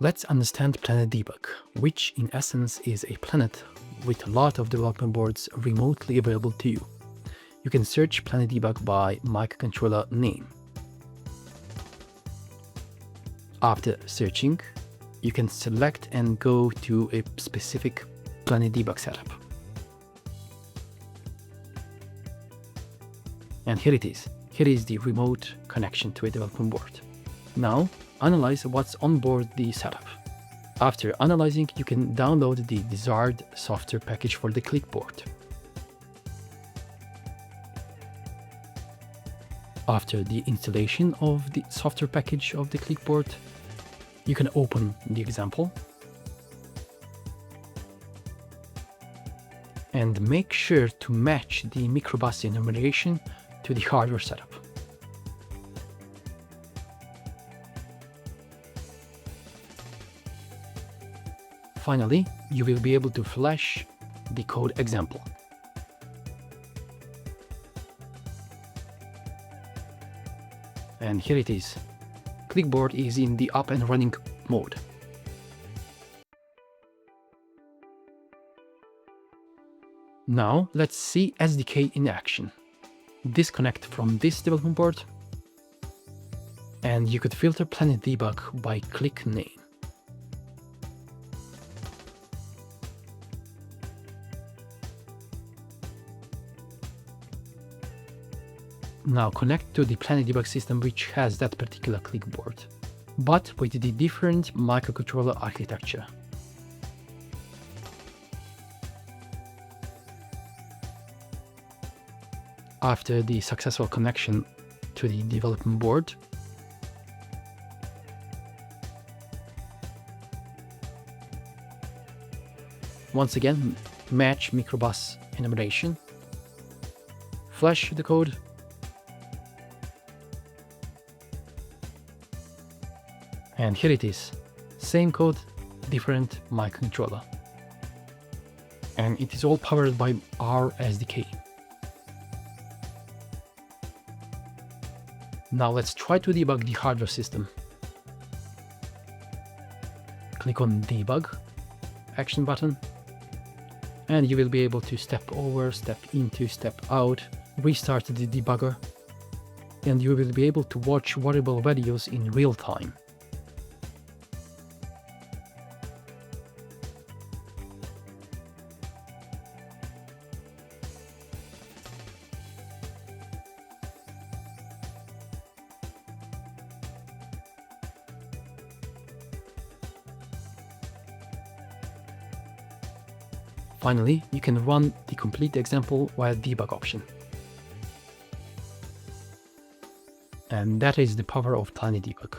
Let's understand Planet Debug, which in essence is a planet with a lot of development boards remotely available to you. You can search Planet Debug by microcontroller name. After searching, you can select and go to a specific Planet Debug setup. And here it is. Here is the remote connection to a development board. Now, analyze what's on board the setup. After analyzing, you can download the desired software package for the clipboard. After the installation of the software package of the clipboard, you can open the example and make sure to match the microbus enumeration to the hardware setup. Finally, you will be able to flash the code example. And here it is. Clipboard is in the up and running mode. Now let's see SDK in action. Disconnect from this development board, and you could filter Planet Debug by click name. Now connect to the Planet Debug system which has that particular clipboard, but with the different microcontroller architecture. After the successful connection to the development board, once again match microbus enumeration, flash the code, and here it is. Same code, different microcontroller. And it is all powered by our SDK. Now let's try to debug the hardware system. Click on Debug action button, and you will be able to step over, step into, step out, restart the debugger, and you will be able to watch variable values in real time. Finally, you can run the complete example via debug option. And that is the power of Planet Debug.